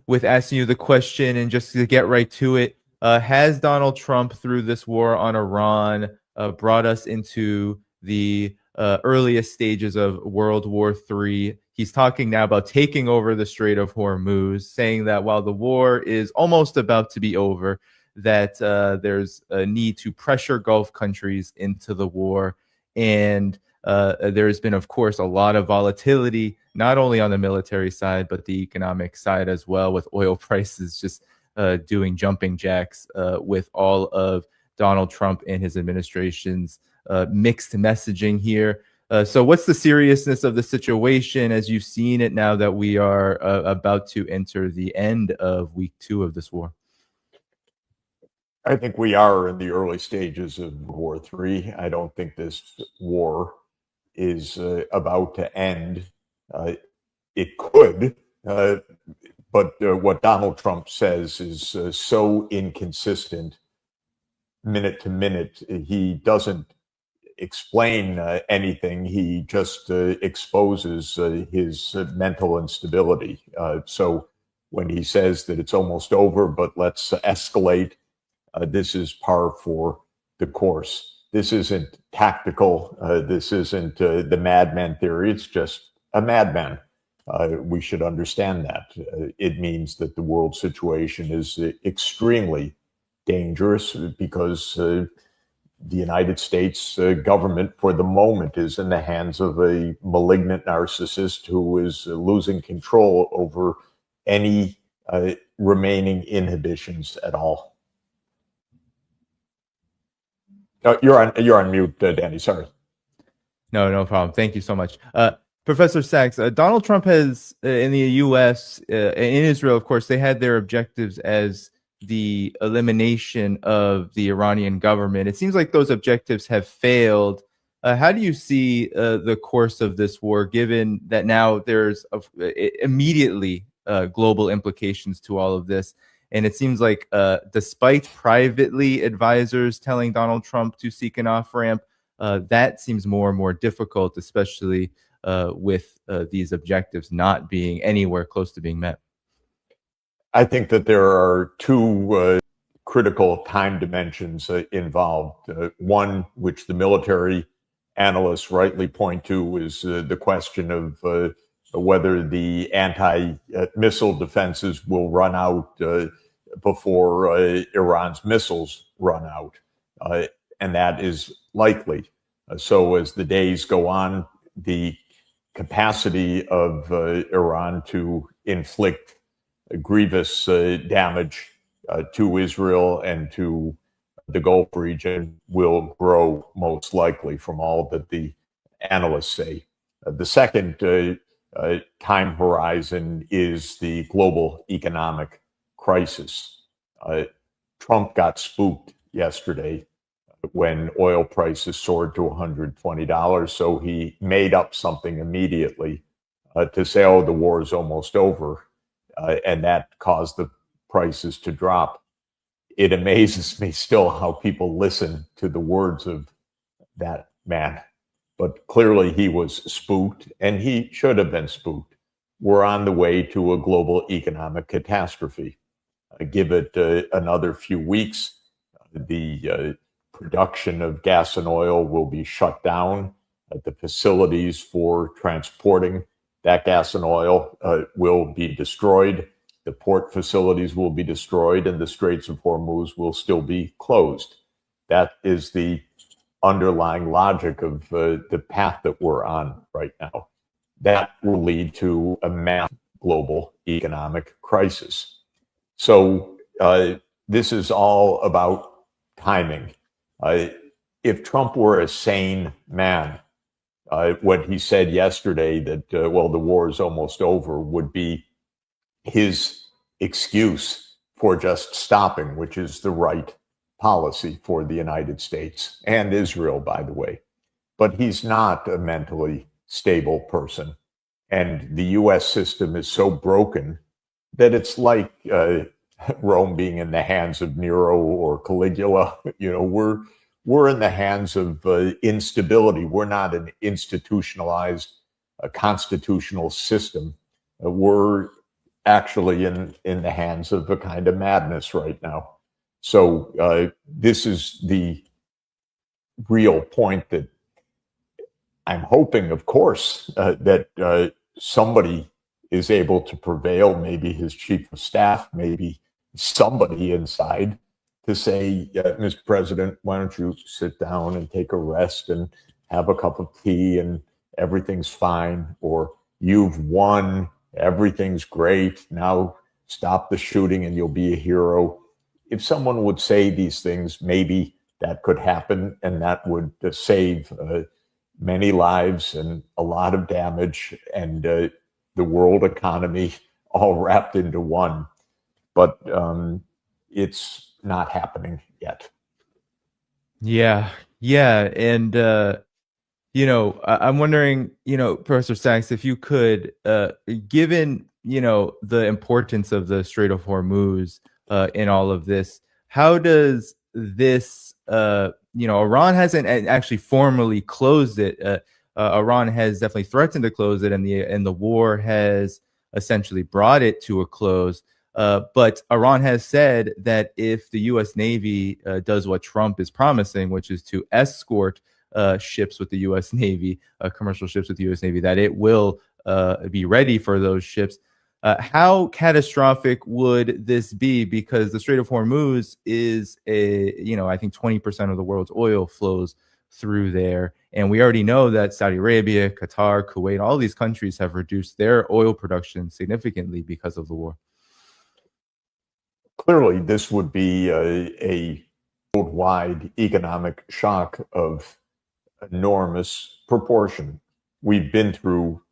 with asking you the question, and just to get right to it, has Donald Trump, through this war on Iran, brought us into the earliest stages of World War III? He's talking now about taking over the Strait of Hormuz, saying that while the war is almost about to be over, that there's a need to pressure Gulf countries into the war. And there's been, of course, a lot of volatility, not only on the military side, but the economic side as well, with oil prices just doing jumping jacks, with all of Donald Trump and his administration's mixed messaging here. So what's the seriousness of the situation as you've seen it now that we are about to enter the end of week 2 of this war? I think we are in the early stages of War III. I don't think this war is about to end. It could, but what Donald Trump says is so inconsistent minute to minute. He doesn't explain anything. He just exposes his mental instability. So when he says that it's almost over, but let's escalate, this is par for the course. This isn't tactical. This isn't the madman theory. It's just a madman. We should understand that. It means that the world situation is extremely dangerous because the United States government, for the moment, is in the hands of a malignant narcissist who is losing control over any remaining inhibitions at all. You're on mute, Danny. Sorry. No problem. Thank you so much. Professor Sachs, Donald Trump has, in the U.S., in Israel, of course, they had their objectives as the elimination of the Iranian government. It seems like those objectives have failed. How do you see the course of this war, given that now there's immediately global implications to all of this? And it seems like despite privately advisors telling Donald Trump to seek an off-ramp, that seems more and more difficult, especially with these objectives not being anywhere close to being met. I think that there are two critical time dimensions involved. One, which the military analysts rightly point to, is the question of whether the anti-missile defenses will run out before Iran's missiles run out. And that is likely. So as the days go on, the capacity of Iran to inflict grievous damage to Israel and to the Gulf region will grow, most likely, from all that the analysts say. The second time horizon is the global economic crisis. Trump got spooked yesterday when oil prices soared to $120, so he made up something immediately to say, oh, the war is almost over. And that caused the prices to drop. It amazes me still how people listen to the words of that man. But clearly he was spooked, and he should have been spooked. We're on the way to a global economic catastrophe. Give it another few weeks. The production of gas and oil will be shut down. The facilities for transporting that gas and oil will be destroyed. The port facilities will be destroyed, and the Straits of Hormuz will still be closed. That is the underlying logic of the path that we're on right now. That will lead to a massive global economic crisis. So this is all about timing. If Trump were a sane man, what he said yesterday that, well, the war is almost over would be his excuse for just stopping, which is the right policy for the United States and Israel, by the way. But he's not a mentally stable person. And the U.S. system is so broken that it's like Rome being in the hands of Nero or Caligula. You know, we're in the hands of instability. We're not an institutionalized constitutional system. We're actually in the hands of a kind of madness right now. So this is the real point that I'm hoping, of course, that somebody is able to prevail, maybe his chief of staff, maybe somebody inside, to say, Mr. President, why don't you sit down and take a rest and have a cup of tea and everything's fine, or you've won, everything's great, now stop the shooting and you'll be a hero. If someone would say these things, maybe that could happen, and that would save many lives and a lot of damage, and the world economy all wrapped into one. But it's not happening yet. Yeah, yeah, and I'm wondering, Professor Sachs, if you could, given the importance of the Strait of Hormuz in all of this, how does this, Iran hasn't actually formally closed it. Iran has definitely threatened to close it, and the war has essentially brought it to a close. But Iran has said that if the U.S. Navy does what Trump is promising, which is to escort ships with the U.S. Navy, commercial ships with the U.S. Navy, that it will be ready for those ships. How catastrophic would this be? Because the Strait of Hormuz is I think 20% of the world's oil flows through there. And we already know that Saudi Arabia, Qatar, Kuwait, all these countries have reduced their oil production significantly because of the war. Clearly, this would be a worldwide economic shock of enormous proportion. We've been through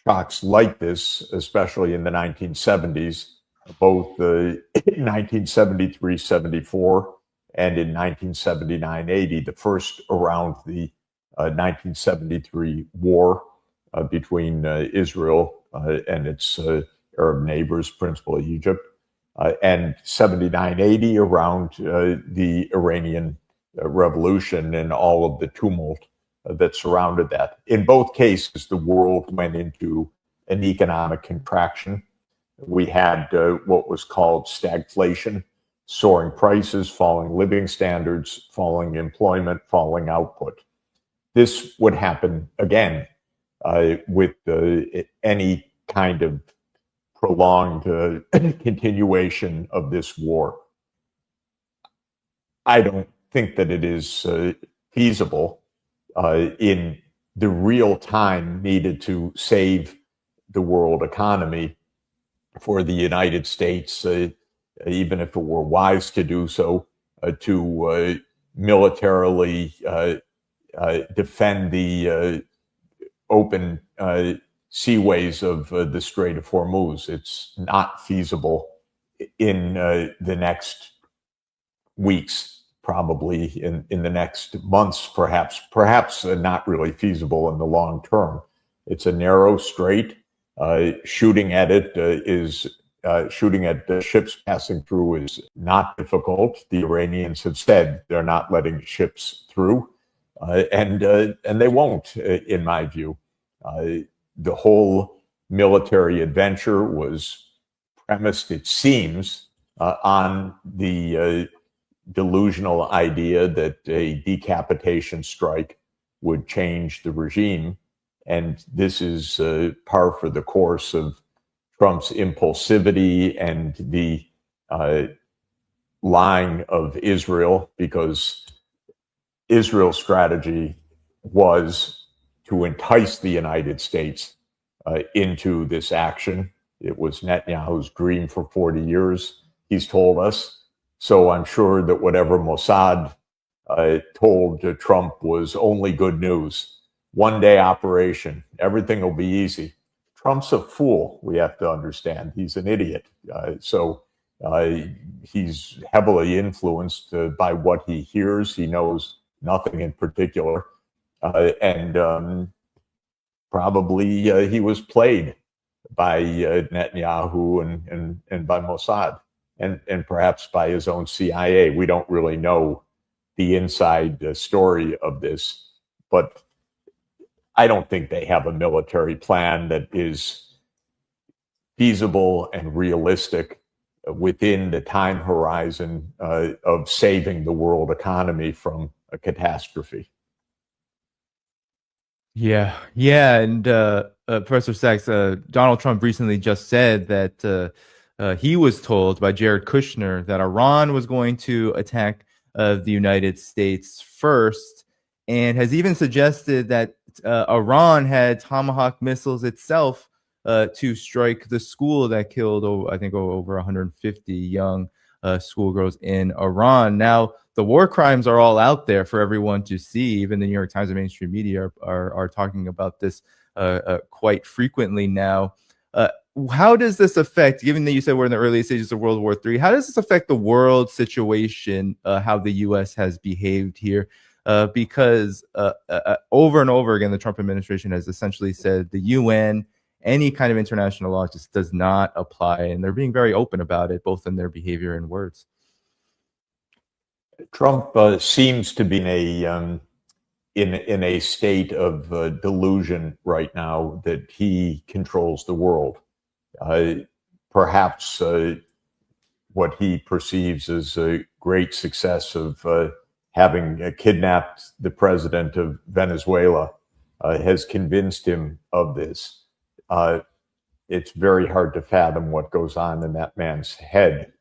shocks like this, especially in the 1970s, both in 1973-74 and in 1979-80, the first around the 1973 war between Israel and its Arab neighbors, principally Egypt, and 79-80 around the Iranian revolution and all of the tumult that surrounded that. In both cases, the world went into an economic contraction. We had what was called stagflation, soaring prices, falling living standards, falling employment, falling output. This would happen again with any kind of prolonged continuation of this war. I don't think that it is feasible in the real time needed to save the world economy for the United States, even if it were wise to do so, to militarily defend the open seaways of the Strait of Hormuz. It's not feasible in the next weeks, probably in the next months, perhaps not really feasible in the long term. It's a narrow strait. Shooting at it shooting at the ships passing through is not difficult. The Iranians have said they're not letting ships through, and they won't, in my view. The whole military adventure was premised, it seems, on the delusional idea that a decapitation strike would change the regime. And this is par for the course of Trump's impulsivity and the lying of Israel, because Israel's strategy was to entice the United States into this action. It was Netanyahu's dream for 40 years, he's told us. So I'm sure that whatever Mossad told Trump was only good news. One-day operation, everything will be easy. Trump's a fool, we have to understand. He's an idiot. So he's heavily influenced by what he hears. He knows nothing in particular. And probably he was played by Netanyahu and by Mossad, and perhaps by his own CIA. We don't really know the inside story of this, but I don't think they have a military plan that is feasible and realistic within the time horizon of saving the world economy from a catastrophe. Yeah, and Professor Sachs, Donald Trump recently just said that he was told by Jared Kushner that Iran was going to attack the United States first, and has even suggested that Iran had Tomahawk missiles itself to strike the school that killed, I think, over 150 young schoolgirls in Iran. Now, the war crimes are all out there for everyone to see. Even the New York Times and mainstream media are talking about this quite frequently now. How does this affect, given that you said we're in the early stages of World War III, how does this affect the world situation, how the U.S. has behaved here? Because over and over again, the Trump administration has essentially said the UN, any kind of international law just does not apply. And they're being very open about it, both in their behavior and words. Trump seems to be in a state of delusion right now that he controls the world. Perhaps what he perceives as a great success of having kidnapped the president of Venezuela has convinced him of this. It's very hard to fathom what goes on in that man's head.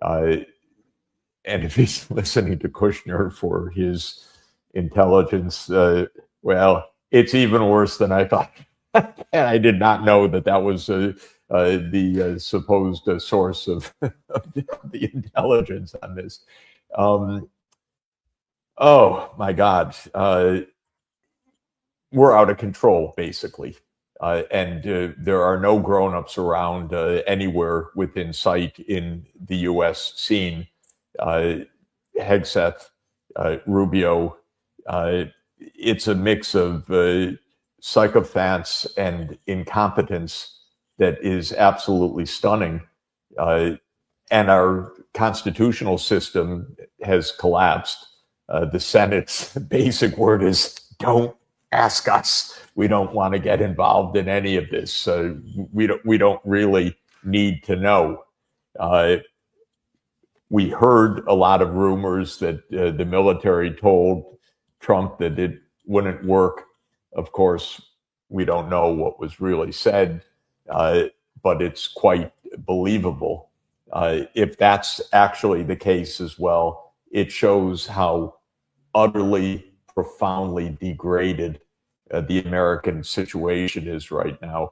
And if he's listening to Kushner for his intelligence, well, it's even worse than I thought. And I did not know that was the supposed source of the intelligence on this. Oh, my God. We're out of control, basically. And there are no grown-ups around anywhere within sight in the U.S. scene. Hegseth, Rubio, it's a mix of psychopaths and incompetence that is absolutely stunning. And our constitutional system has collapsed. The Senate's basic word is, don't ask us. We don't want to get involved in any of this. We don't really need to know. We heard a lot of rumors that the military told Trump that it wouldn't work. Of course, we don't know what was really said, but it's quite believable. If that's actually the case as well, it shows how utterly, profoundly degraded the American situation is right now.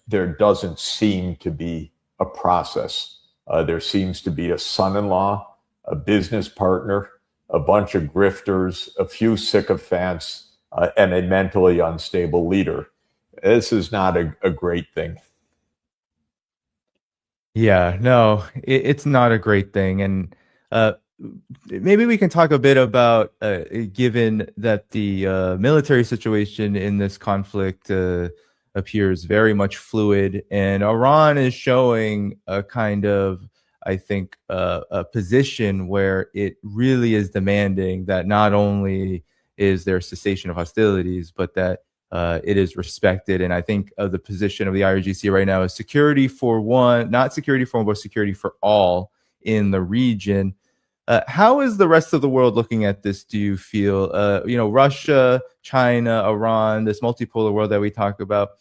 There doesn't seem to be a process. There seems to be a son-in-law, a business partner, a bunch of grifters, a few sycophants, and a mentally unstable leader. This is not a great thing. Yeah, no, it's not a great thing. And maybe we can talk a bit about, given that the military situation in this conflict appears very much fluid, and Iran is showing a kind of, I think, a position where it really is demanding that not only is there cessation of hostilities, but that it is respected. And I think the position of the IRGC right now is security for one, not security for one, but security for all in the region. How is the rest of the world looking at this, do you feel? Russia, China, Iran, this multipolar world that we talk about,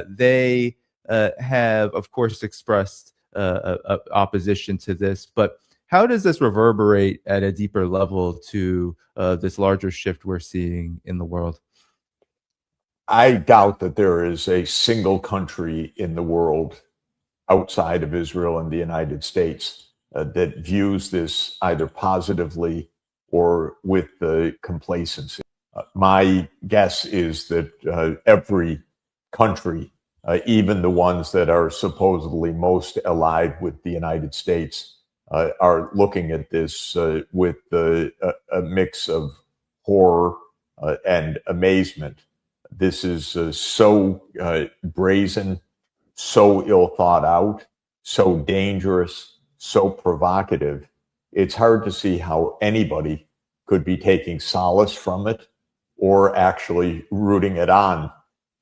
they have, of course, expressed opposition to this. But how does this reverberate at a deeper level to this larger shift we're seeing in the world? I doubt that there is a single country in the world outside of Israel and the United States that views this either positively or with the complacency. My guess is that every country, even the ones that are supposedly most allied with the United States, are looking at this with a mix of horror and amazement. This is so brazen, so ill thought out, so dangerous, so provocative. It's hard to see how anybody could be taking solace from it or actually rooting it on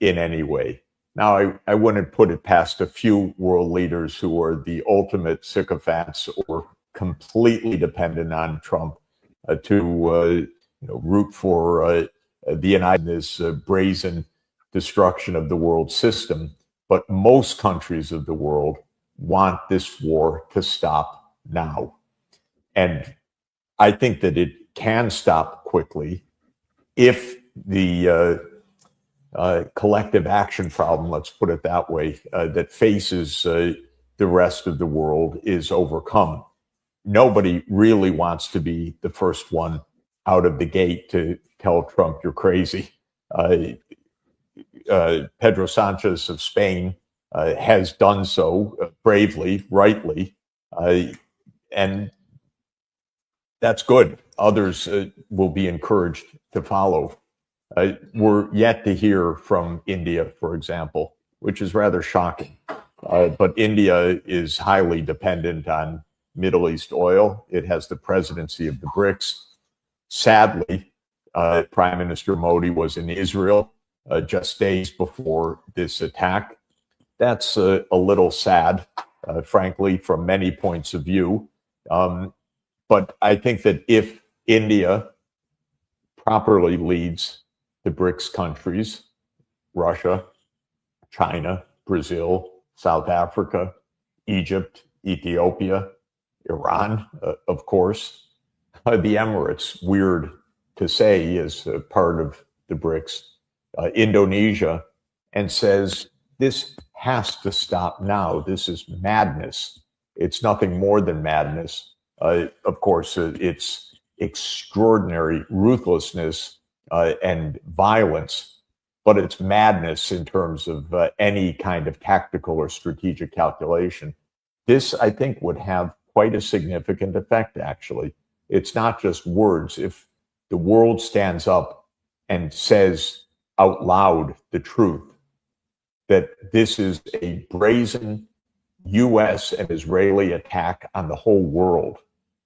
in any way. Now, I wouldn't put it past a few world leaders who are the ultimate sycophants or completely dependent on Trump to root for the United States' brazen destruction of the world system. But most countries of the world want this war to stop now. And I think that it can stop quickly if the collective action problem, let's put it that way, that faces the rest of the world is overcome. Nobody really wants to be the first one out of the gate to tell Trump you're crazy. Pedro Sanchez of Spain has done so bravely, rightly, and that's good. Others will be encouraged to follow. We're yet to hear from India, for example, which is rather shocking. But India is highly dependent on Middle East oil. It has the presidency of the BRICS. Sadly, Prime Minister Modi was in Israel just days before this attack. That's a little sad, frankly, from many points of view. But I think that if India properly leads the BRICS countries, Russia, China, Brazil, South Africa, Egypt, Ethiopia, Iran, of course, the Emirates, weird to say, is part of the BRICS, Indonesia, and says, this has to stop now. This is madness. It's nothing more than madness. Of course, it's extraordinary ruthlessness and violence, but it's madness in terms of any kind of tactical or strategic calculation. This, I think, would have quite a significant effect, actually. It's not just words. If the world stands up and says out loud the truth, that this is a brazen US and Israeli attack on the whole world,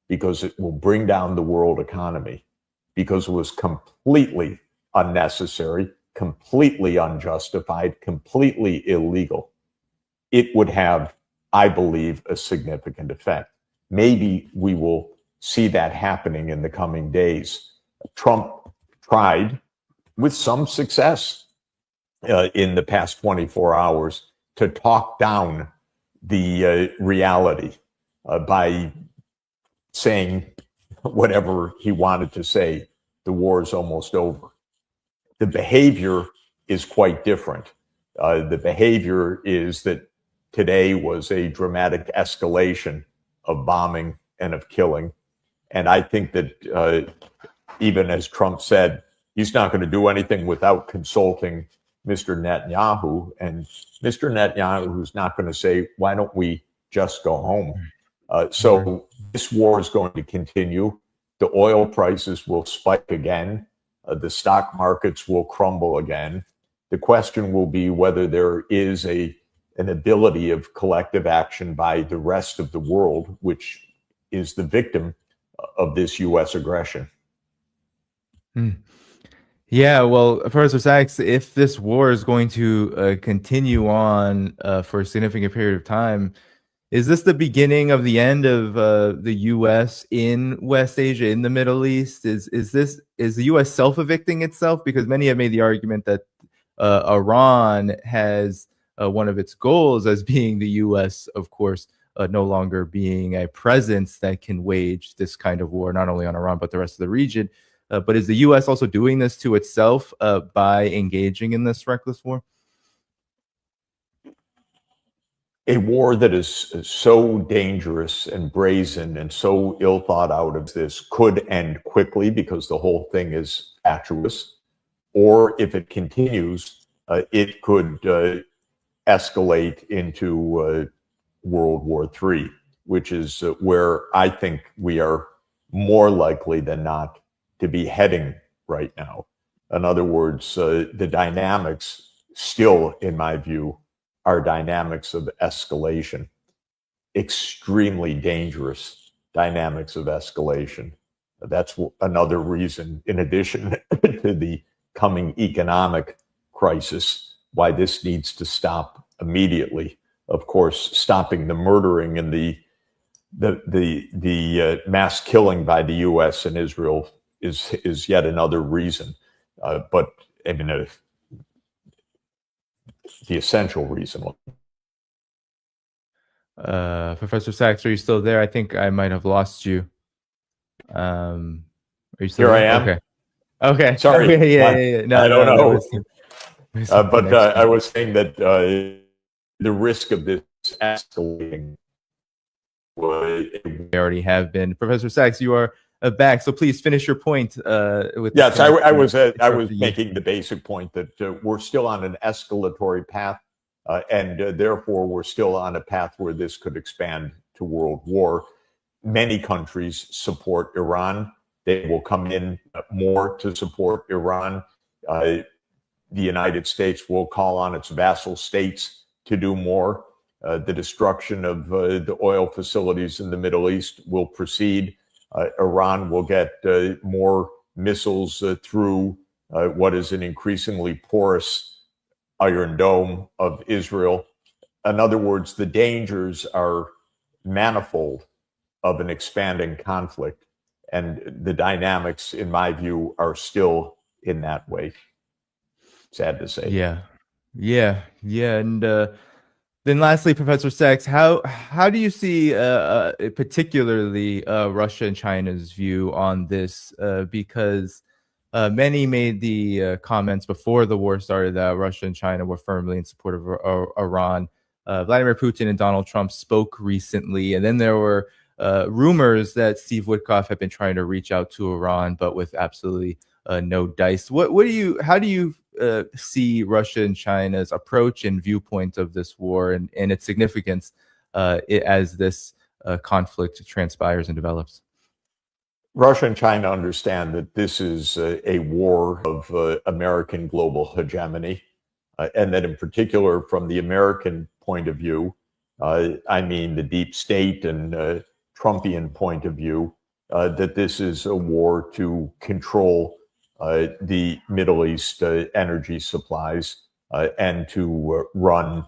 because it will bring down the world economy, because it was completely unnecessary, completely unjustified, completely illegal, it would have, I believe, a significant effect. Maybe we will see that happening in the coming days. Trump tried, with some success, in the past 24 hours to talk down the reality by saying whatever he wanted to say. The war is almost over. The behavior is quite different. The behavior is that today was a dramatic escalation of bombing and of killing. And I think that even as Trump said, he's not going to do anything without consulting Mr. Netanyahu. And Mr. Netanyahu is not going to say, why don't we just go home? So this war is going to continue. The oil prices will spike again. The stock markets will crumble again. The question will be whether there is an ability of collective action by the rest of the world, which is the victim of this U.S. aggression. Yeah, well, Professor Sachs, if this war is going to continue on for a significant period of time, is this the beginning of the end of the U.S. in West Asia, in the Middle East? Is the U.S. self-evicting itself? Because many have made the argument that Iran has one of its goals as being the U.S., of course, no longer being a presence that can wage this kind of war, not only on Iran, but the rest of the region. But is the U.S. also doing this to itself by engaging in this reckless war? A war that is so dangerous and brazen and so ill thought out as this could end quickly because the whole thing is fatuous. Or if it continues, it could escalate into World War III, which is where I think we are more likely than not to be heading right now. In other words, the dynamics still, in my view, are dynamics of escalation, extremely dangerous dynamics of escalation. That's another reason, in addition to the coming economic crisis, why this needs to stop immediately. Of course, stopping the murdering and the mass killing by the U.S. and Israel is yet another reason. But I mean, the essential reason. Professor Sachs, are you still there? I think I might have lost you. Are you still Here there? I am. Okay. Okay. Sorry. Okay, yeah. No, I don't know. But I was saying that the risk of this escalating. We already have been. Professor Sachs, you are back, so please finish your point. With yes, I was making the basic point that we're still on an escalatory path, and therefore we're still on a path where this could expand to world war. Many countries support Iran. They will come in more to support Iran. The United States will call on its vassal states to do more. The destruction of the oil facilities in the Middle East will proceed. Iran will get more missiles through what is an increasingly porous Iron Dome of Israel. In other words, the dangers are manifold of an expanding conflict, and the dynamics, in my view, are still in that way. Sad to say. Yeah. And then lastly, Professor Sachs, how do you see particularly Russia and China's view on this? Because many made the comments before the war started that Russia and China were firmly in support of Iran. Vladimir Putin and Donald Trump spoke recently, and then there were rumors that Steve Witkoff had been trying to reach out to Iran, but with absolutely no dice. How do you see Russia and China's approach and viewpoint of this war and its significance as this conflict transpires and develops? Russia and China understand that this is a war of American global hegemony, and that in particular, from the American point of view, I mean the deep state and Trumpian point of view, that this is a war to control the Middle East energy supplies and to run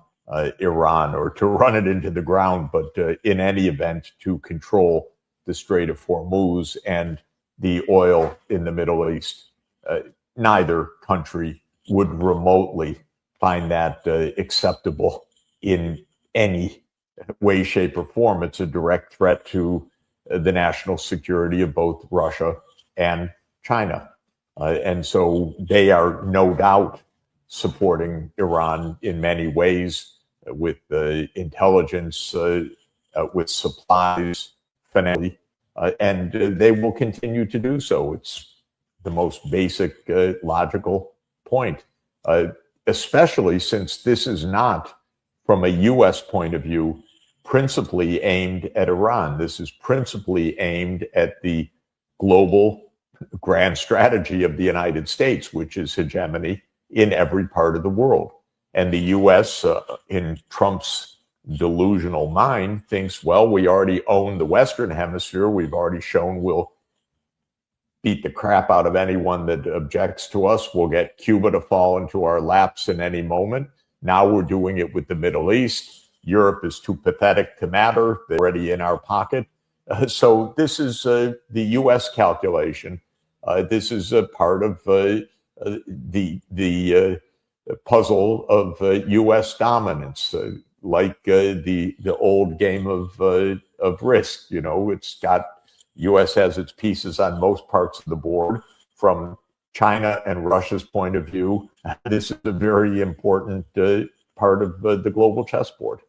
Iran, or to run it into the ground, but in any event, to control the Strait of Hormuz and the oil in the Middle East. Neither country would remotely find that acceptable in any way, shape, or form. It's a direct threat to the national security of both Russia and China. And so they are no doubt supporting Iran in many ways, with intelligence, with supplies, financially, and they will continue to do so. It's the most basic, logical point, especially since this is not, from a U.S. point of view, principally aimed at Iran. This is principally aimed at the global grand strategy of the United States, which is hegemony in every part of the world. And the U.S., in Trump's delusional mind, thinks, well, we already own the Western Hemisphere. We've already shown we'll beat the crap out of anyone that objects to us. We'll get Cuba to fall into our laps in any moment. Now we're doing it with the Middle East. Europe is too pathetic to matter. They're already in our pocket. So this is the U.S. calculation. This is a part of the puzzle of U.S. dominance, like the old game of Risk. You know, it's got U.S. has its pieces on most parts of the board. From China and Russia's point of view, this is a very important part of the global chessboard.